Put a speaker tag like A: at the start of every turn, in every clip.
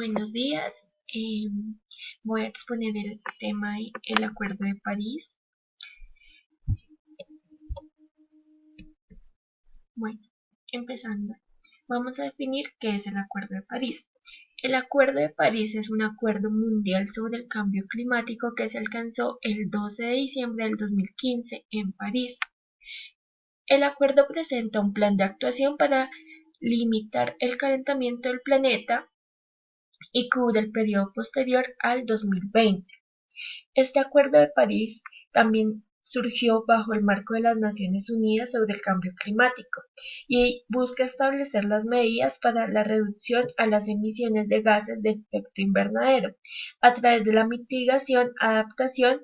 A: Buenos días. Voy a exponer el tema del Acuerdo de París. Bueno, empezando, vamos a definir qué es el Acuerdo de París. El Acuerdo de París es un acuerdo mundial sobre el cambio climático que se alcanzó el 12 de diciembre del 2015 en París. El acuerdo presenta un plan de actuación para limitar el calentamiento del planeta y cubre el periodo posterior al 2020. Este Acuerdo de París también surgió bajo el marco de las Naciones Unidas sobre el cambio climático y busca establecer las medidas para la reducción a las emisiones de gases de efecto invernadero a través de la adaptación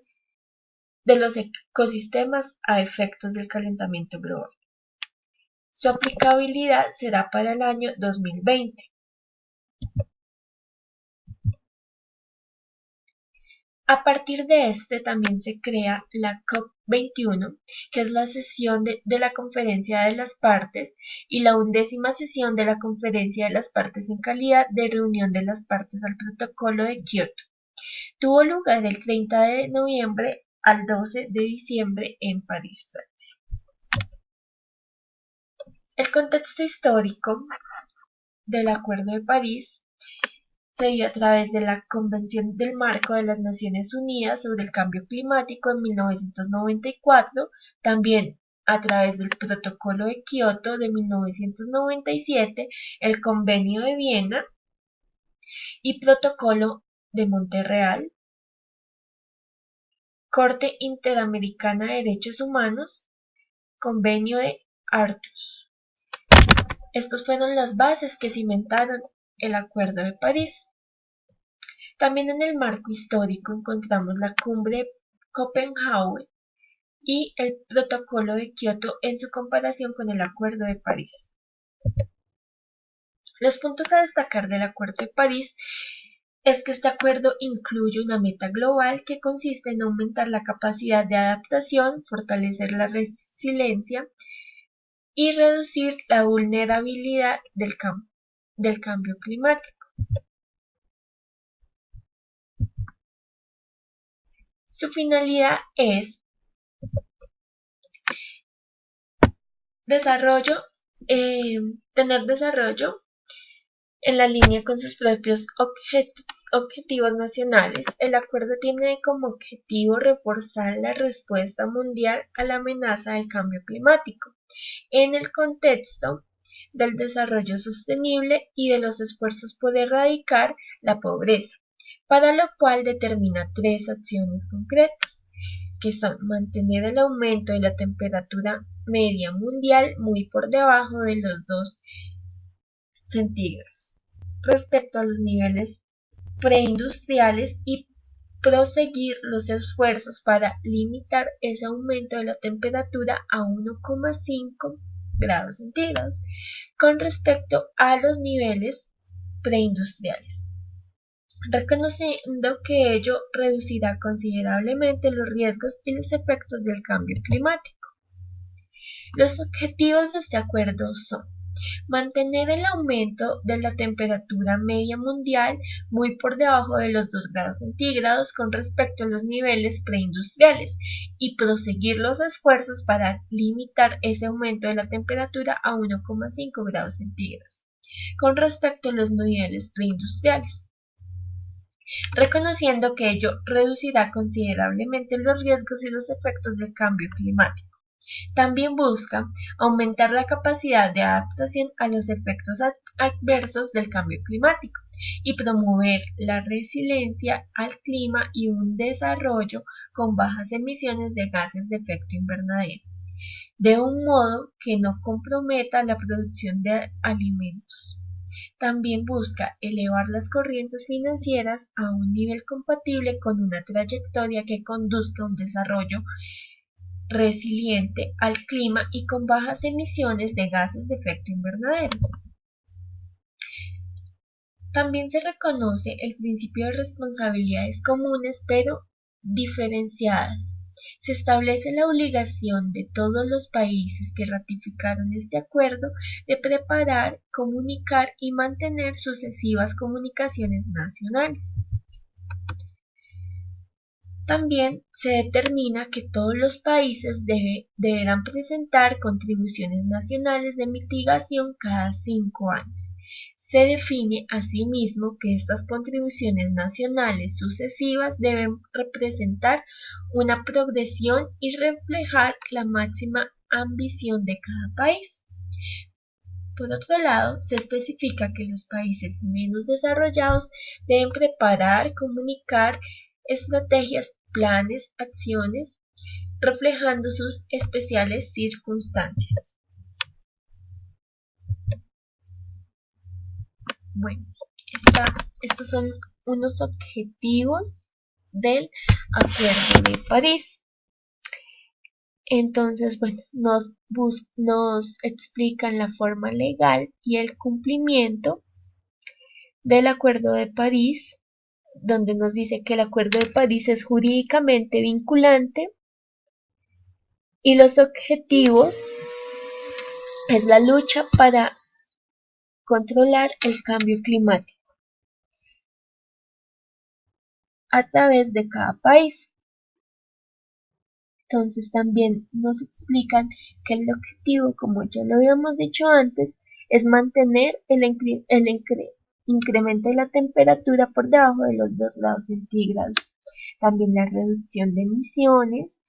A: de los ecosistemas a efectos del calentamiento global. Su aplicabilidad será para el año 2020. A partir de este también se crea la COP21, que es la sesión de la Conferencia de las Partes y la 11ª sesión de la Conferencia de las Partes en calidad de reunión de las partes al Protocolo de Kioto. Tuvo lugar del 30 de noviembre al 12 de diciembre en París, Francia. El contexto histórico del Acuerdo de París se dio a través de la Convención del Marco de las Naciones Unidas sobre el Cambio Climático en 1994, también a través del Protocolo de Kioto de 1997, el Convenio de Viena y Protocolo de Montreal, Corte Interamericana de Derechos Humanos, Convenio de Aarhus. Estas fueron las bases que cimentaron el Acuerdo de París. También en el marco histórico encontramos la Cumbre de Copenhague y el Protocolo de Kioto en su comparación con el Acuerdo de París. Los puntos a destacar del Acuerdo de París es que este acuerdo incluye una meta global que consiste en aumentar la capacidad de adaptación, fortalecer la resiliencia y reducir la vulnerabilidad del cambio climático. Su finalidad es tener desarrollo en la línea con sus propios objetivos nacionales. El acuerdo tiene como objetivo reforzar la respuesta mundial a la amenaza del cambio climático en el contexto del desarrollo sostenible y de los esfuerzos por erradicar la pobreza, para lo cual determina 3 acciones concretas, que son mantener el aumento de la temperatura media mundial muy por debajo de los 2 centígrados respecto a los niveles preindustriales y proseguir los esfuerzos para limitar ese aumento de la temperatura a 1,5 grados centígrados con respecto a los niveles preindustriales, reconociendo que ello reducirá considerablemente los riesgos y los efectos del cambio climático. Los objetivos de este acuerdo son mantener el aumento de la temperatura media mundial muy por debajo de los 2 grados centígrados con respecto a los niveles preindustriales y proseguir los esfuerzos para limitar ese aumento de la temperatura a 1,5 grados centígrados con respecto a los niveles preindustriales, reconociendo que ello reducirá considerablemente los riesgos y los efectos del cambio climático. También busca aumentar la capacidad de adaptación a los efectos adversos del cambio climático y promover la resiliencia al clima y un desarrollo con bajas emisiones de gases de efecto invernadero, de un modo que no comprometa la producción de alimentos. También busca elevar las corrientes financieras a un nivel compatible con una trayectoria que conduzca a un desarrollo resiliente al clima y con bajas emisiones de gases de efecto invernadero. También se reconoce el principio de responsabilidades comunes pero diferenciadas, se establece la obligación de todos los países que ratificaron este acuerdo de preparar, comunicar y mantener sucesivas comunicaciones nacionales. También se determina que todos los países deberán presentar contribuciones nacionales de mitigación cada 5 años. Se define asimismo que estas contribuciones nacionales sucesivas deben representar una progresión y reflejar la máxima ambición de cada país. Por otro lado, se especifica que los países menos desarrollados deben preparar, comunicar estrategias, planes, acciones, reflejando sus especiales circunstancias. Bueno, estos son unos objetivos del Acuerdo de París. Entonces, bueno, nos explican la forma legal y el cumplimiento del Acuerdo de París, donde nos dice que el Acuerdo de París es jurídicamente vinculante y los objetivos es la lucha para controlar el cambio climático a través de cada país. Entonces también nos explican que el objetivo, como ya lo habíamos dicho antes, es mantener el incremento de la temperatura por debajo de los 2 grados centígrados. También la reducción de emisiones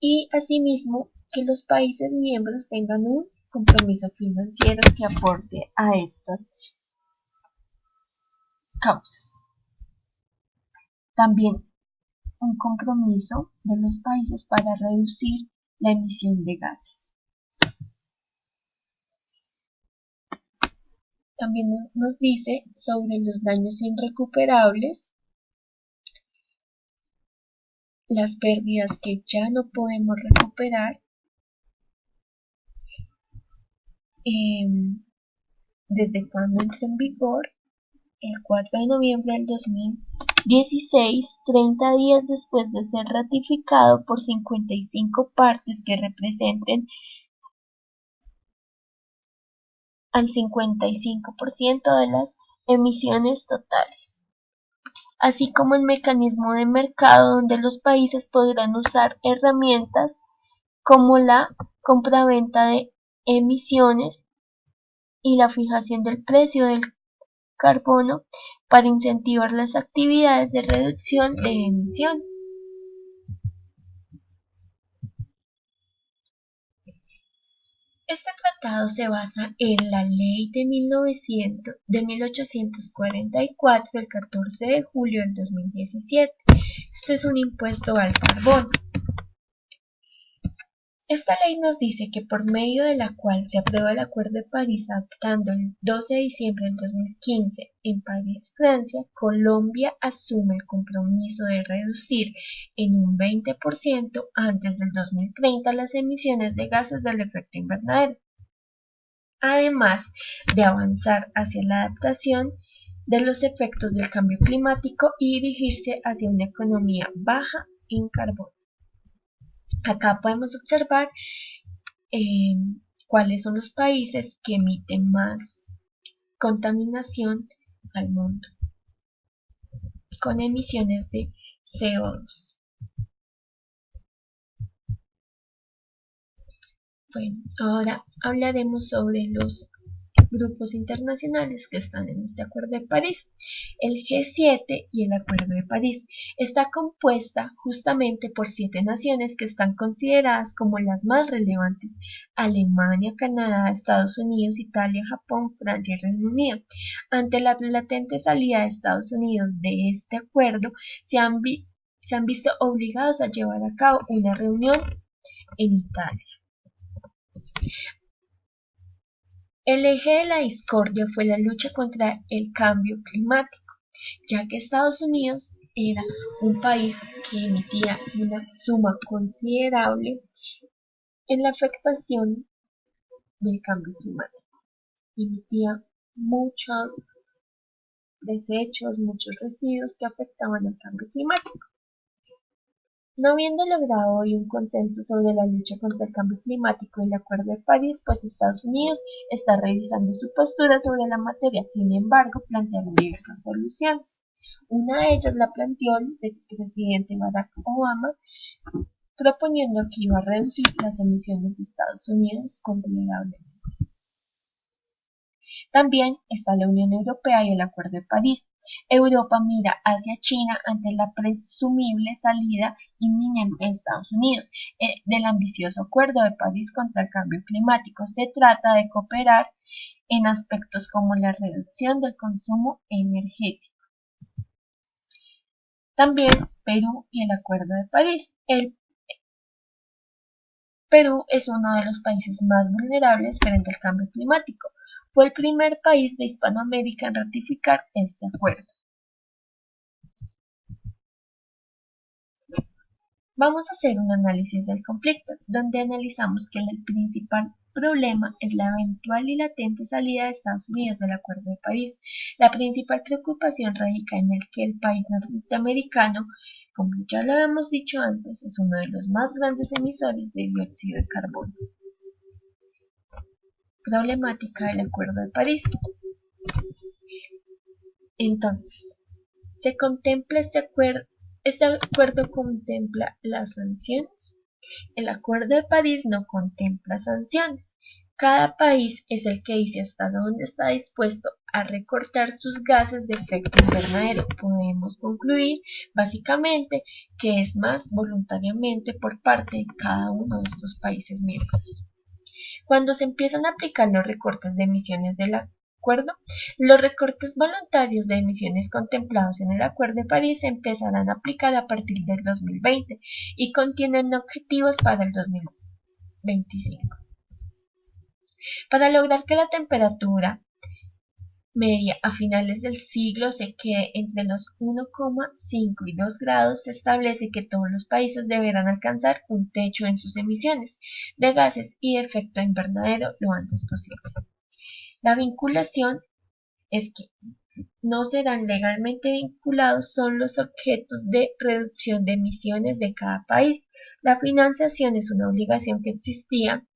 A: y asimismo que los países miembros tengan un compromiso financiero que aporte a estas causas. También un compromiso de los países para reducir la emisión de gases. También nos dice sobre los daños irrecuperables, las pérdidas que ya no podemos recuperar, desde cuando entró en vigor, el 4 de noviembre del 2016, 30 días después de ser ratificado por 55 partes que representen al 55% de las emisiones totales, así como el mecanismo de mercado donde los países podrán usar herramientas como la compraventa de emisiones y la fijación del precio del carbono para incentivar las actividades de reducción de emisiones. Este tratado se basa en la Ley de 1844 del 14 de julio del 2017. Este es un impuesto al carbono. Esta ley nos dice que por medio de la cual se aprueba el Acuerdo de París adoptando el 12 de diciembre del 2015 en París, Francia, Colombia asume el compromiso de reducir en un 20% antes del 2030 las emisiones de gases del efecto invernadero, además de avanzar hacia la adaptación de los efectos del cambio climático y dirigirse hacia una economía baja en carbono. Acá podemos observar cuáles son los países que emiten más contaminación al mundo con emisiones de CO2. Bueno, ahora hablaremos sobre los grupos internacionales que están en este Acuerdo de París. El G7 y el Acuerdo de París está compuesta justamente por 7 naciones que están consideradas como las más relevantes: Alemania, Canadá, Estados Unidos, Italia, Japón, Francia y Reino Unido. Ante la latente salida de Estados Unidos de este acuerdo, se han visto obligados a llevar a cabo una reunión en Italia. El eje de la discordia fue la lucha contra el cambio climático, ya que Estados Unidos era un país que emitía una suma considerable en la afectación del cambio climático. Emitía muchos desechos, muchos residuos que afectaban al cambio climático. No habiendo logrado hoy un consenso sobre la lucha contra el cambio climático y el Acuerdo de París, pues Estados Unidos está revisando su postura sobre la materia. Sin embargo, plantearon diversas soluciones. Una de ellas la planteó el expresidente Barack Obama, proponiendo que iba a reducir las emisiones de Estados Unidos considerablemente. También está la Unión Europea y el Acuerdo de París. Europa mira hacia China ante la presumible salida inminente de Estados Unidos del ambicioso Acuerdo de París contra el cambio climático. Se trata de cooperar en aspectos como la reducción del consumo energético. También Perú y el Acuerdo de París. El Perú es uno de los países más vulnerables frente al cambio climático. Fue el primer país de Hispanoamérica en ratificar este acuerdo. Vamos a hacer un análisis del conflicto, donde analizamos que el principal problema es la eventual y latente salida de Estados Unidos del Acuerdo de París. La principal preocupación radica en el que el país norteamericano, como ya lo hemos dicho antes, es uno de los más grandes emisores de dióxido de carbono. Problemática del Acuerdo de París. Entonces, se contempla este acuerdo contempla las sanciones. El Acuerdo de París no contempla sanciones. Cada país es el que dice hasta dónde está dispuesto a recortar sus gases de efecto invernadero. Podemos concluir básicamente que es más voluntariamente por parte de cada uno de estos países miembros. Cuando se empiezan a aplicar los recortes de emisiones del acuerdo, los recortes voluntarios de emisiones contemplados en el Acuerdo de París se empezarán a aplicar a partir del 2020 y contienen objetivos para el 2025. Para lograr que la temperatura media a finales del siglo se quede entre los 1,5 y 2 grados, se establece que todos los países deberán alcanzar un techo en sus emisiones de gases y de efecto invernadero lo antes posible. La vinculación es que no serán legalmente vinculados son los objetos de reducción de emisiones de cada país. La financiación es una obligación que existía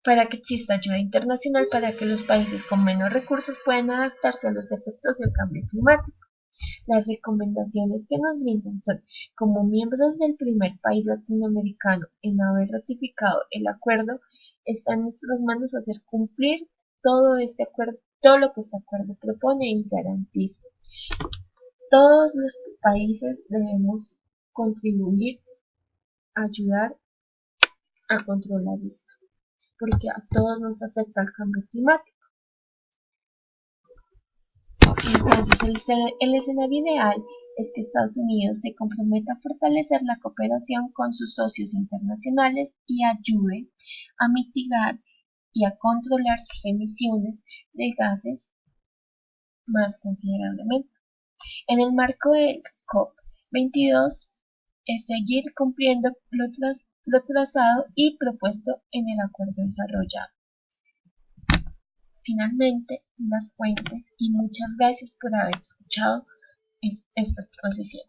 A: para que exista ayuda internacional para que los países con menos recursos puedan adaptarse a los efectos del cambio climático. Las recomendaciones que nos brindan son, como miembros del primer país latinoamericano en haber ratificado el acuerdo, está en nuestras manos hacer cumplir todo lo que este acuerdo propone y garantiza. Todos los países debemos contribuir a ayudar a controlar esto, porque a todos nos afecta el cambio climático. Entonces, el escenario ideal es que Estados Unidos se comprometa a fortalecer la cooperación con sus socios internacionales y ayude a mitigar y a controlar sus emisiones de gases más considerablemente. En el marco del COP22 es seguir cumpliendo lo trazado y propuesto en el acuerdo desarrollado. Finalmente, unas fuentes y muchas gracias por haber escuchado esta exposición.